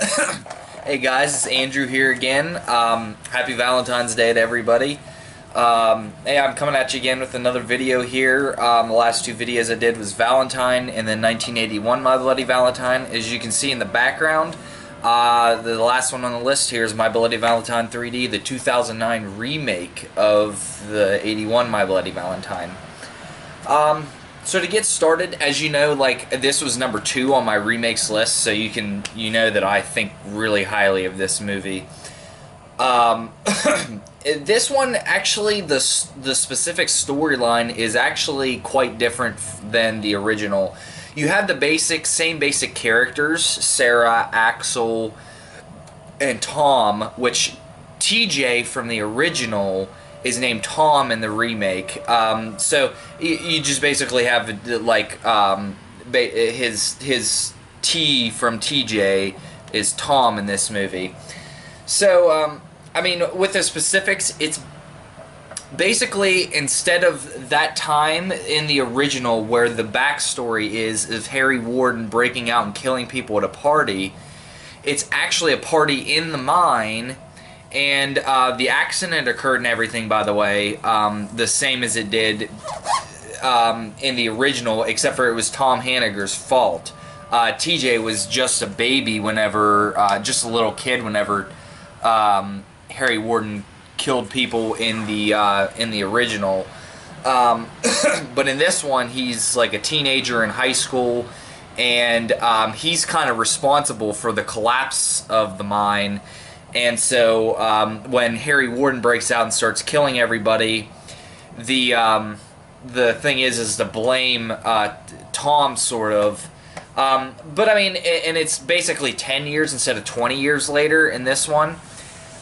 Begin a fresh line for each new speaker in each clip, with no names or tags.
Hey guys, it's Andrew here again. Happy Valentine's Day to everybody. Hey, I'm coming at you again with another video here. The last two videos I did was Valentine and then 1981 My Bloody Valentine. As you can see in the background, the last one on the list here is My Bloody Valentine 3D, the 2009 remake of the 81 My Bloody Valentine. So to get started, as you know, like this was number 2 on my remakes list, so you know that I think really highly of this movie. This one actually, the specific storyline is actually quite different than the original. You have the same basic characters, Sarah, Axel, and Tom, which TJ from the original is named Tom in the remake. So you just basically have like his T from TJ is Tom in this movie. So I mean, with the specifics, it's basically instead of that time in the original where the backstory is Harry Warden breaking out and killing people at a party, it's actually a party in the mine. And the accident occurred and everything, by the way, the same as it did in the original, except for it was Tom Hanniger's fault. TJ was just a baby whenever, just a little kid whenever Harry Warden killed people in the original. But in this one, he's like a teenager in high school, and he's kind of responsible for the collapse of the mine. And so when Harry Warden breaks out and starts killing everybody, the thing is to blame Tom, sort of. But I mean, and it's basically 10 years instead of 20 years later in this one.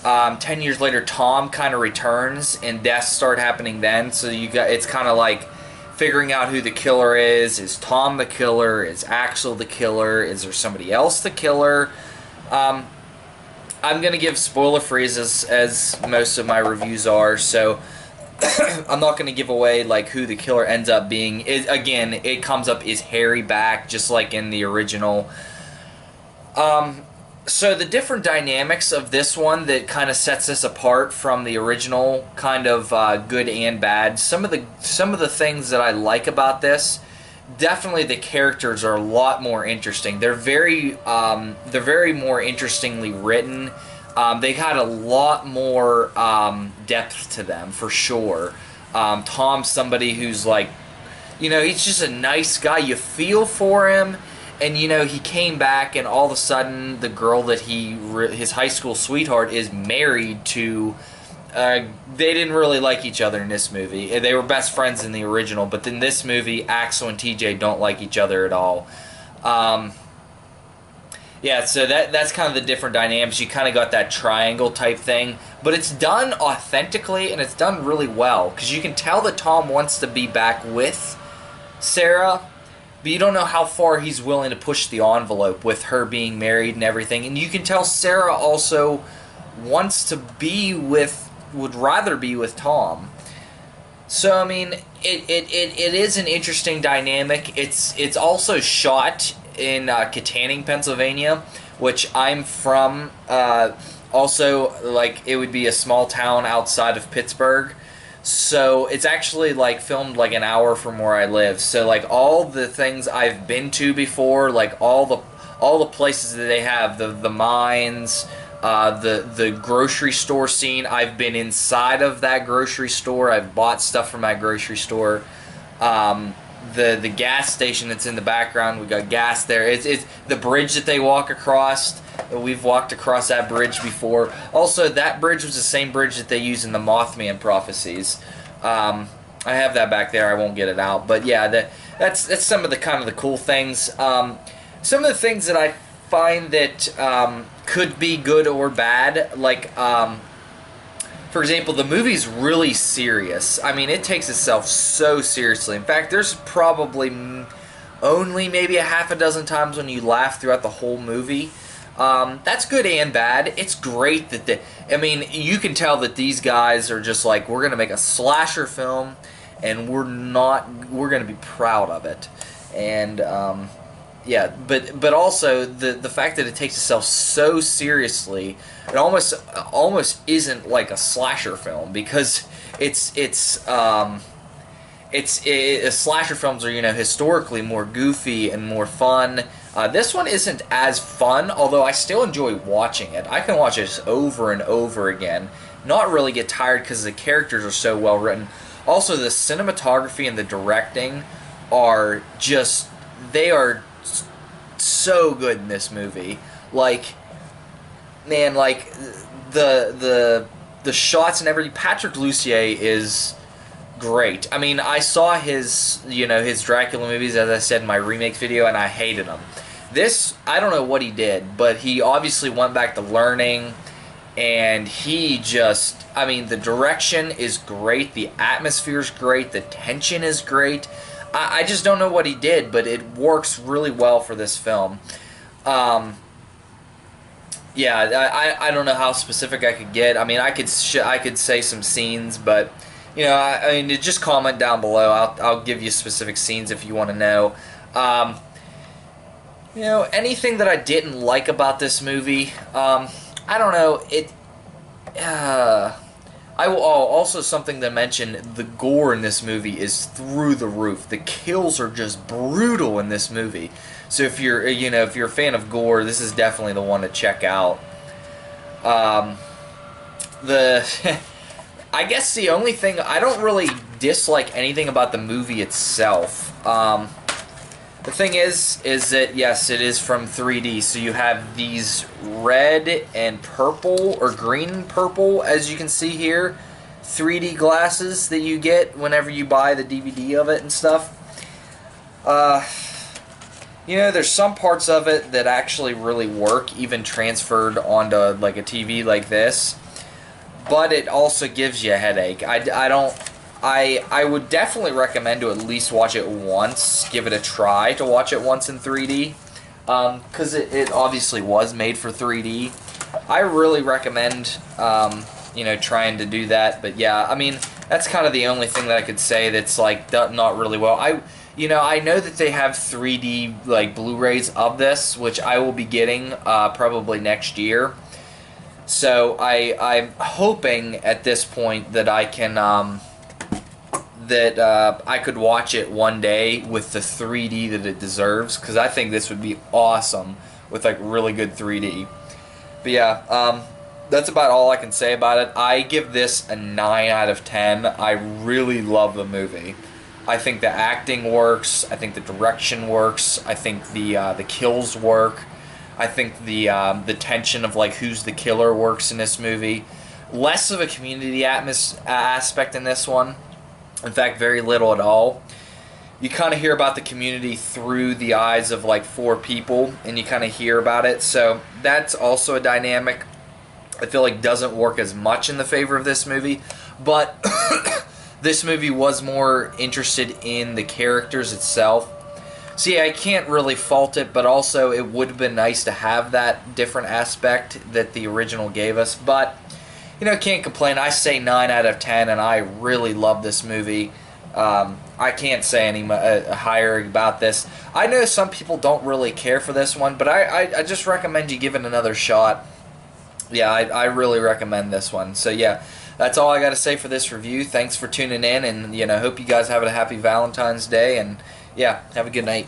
10 years later, Tom kind of returns, and deaths start happening then. So it's kind of like figuring out who the killer is. Is Tom the killer? Is Axel the killer? Is there somebody else the killer? I'm going to give spoiler-free as most of my reviews are, so I'm not going to give away like who the killer ends up being. Again, it comes up, is Harry back, just like in the original. So the different dynamics of this one that kind of sets this apart from the original, kind of good and bad. Some of the things that I like about this, definitely the characters are a lot more interesting. They're very more interestingly written. They had a lot more depth to them, for sure. Tom's somebody who's like, you know, he's just a nice guy. You feel for him, and you know, he came back, and all of a sudden, the girl that his high school sweetheart is married to. They didn't really like each other in this movie. They were best friends in the original, but in this movie, Axel and TJ don't like each other at all. Yeah, so that's kind of the different dynamics. You kind of got that triangle type thing, but it's done authentically, and it's done really well, because you can tell that Tom wants to be back with Sarah, but you don't know how far he's willing to push the envelope with her being married and everything. And you can tell Sarah also wants to would rather be with Tom. So I mean, it is an interesting dynamic. It's also shot in Kittanning, Pennsylvania, which I'm from. Also, like, it would be a small town outside of Pittsburgh. So it's actually like filmed like an hour from where I live. So like all the things I've been to before, like all the places that they have, the mines, the grocery store scene. I've been inside of that grocery store. I've bought stuff from that grocery store. The gas station that's in the background, we got gas there. It's the bridge that they walk across. We've walked across that bridge before. Also, that bridge was the same bridge that they use in the Mothman prophecies. I have that back there. I won't get it out, but yeah, that's some of the kind of the cool things. Some of the things that I find that could be good or bad, like for example, the movie's really serious. I mean, it takes itself so seriously. In fact, there's probably only maybe a half a dozen times when you laugh throughout the whole movie. That's good and bad. It's great that I mean, you can tell that these guys are just like, we're going to make a slasher film, and we're going to be proud of it. And Yeah, but also the fact that it takes itself so seriously, it almost isn't like a slasher film, because slasher films are, historically more goofy and more fun. This one isn't as fun, although I still enjoy watching it. I can watch it over and over again, not really get tired because the characters are so well written. Also, the cinematography and the directing are just, they are so good in this movie. Like, man, like the shots and everything. Patrick Lussier is great. I mean, I saw his Dracula movies, as I said in my remake video, and I hated them. This, I don't know what he did, but he obviously went back to learning, and he just, I mean, the direction is great, the atmosphere is great, the tension is great. I just don't know what he did, but it works really well for this film. Yeah, I don't know how specific I could get. I mean, I could say some scenes, but I mean, just comment down below. I'll give you specific scenes if you want to know. Anything that I didn't like about this movie, I don't know. Also, something to mention, the gore in this movie is through the roof. The kills are just brutal in this movie. So if you're a fan of gore, this is definitely the one to check out. I guess the only thing, I don't really dislike anything about the movie itself. The thing is that, yes, it is from 3D, so you have these red and purple, or green and purple, as you can see here, 3D glasses that you get whenever you buy the DVD of it and stuff. There's some parts of it that actually really work, even transferred onto like a TV like this, but it also gives you a headache. I would definitely recommend to at least watch it once, give it a try to watch it once in 3D, because it obviously was made for 3D. I really recommend, trying to do that, but yeah, I mean, that's kind of the only thing that I could say that's, like, not really well. I know that they have 3D, like, Blu-rays of this, which I will be getting, probably next year. So I'm hoping at this point that I can, I could watch it one day with the 3D that it deserves, because I think this would be awesome with, like, really good 3D. But yeah, that's about all I can say about it. I give this a 9 out of 10. I really love the movie. I think the acting works. I think the direction works. I think the kills work. I think the tension of, like, who's the killer works in this movie. Less of a community aspect in this one. In fact, very little at all. You kind of hear about the community through the eyes of, like, 4 people, and you kind of hear about it. So that's also a dynamic I feel like doesn't work as much in the favor of this movie. But this movie was more interested in the characters itself. So yeah, I can't really fault it, but also it would have been nice to have that different aspect that the original gave us. But, can't complain. I say 9 out of 10, and I really love this movie. I can't say any higher about this. I know some people don't really care for this one, but I just recommend you give it another shot. Yeah, I really recommend this one. So yeah, that's all I got to say for this review. Thanks for tuning in, and hope you guys have a happy Valentine's Day, and yeah, have a good night.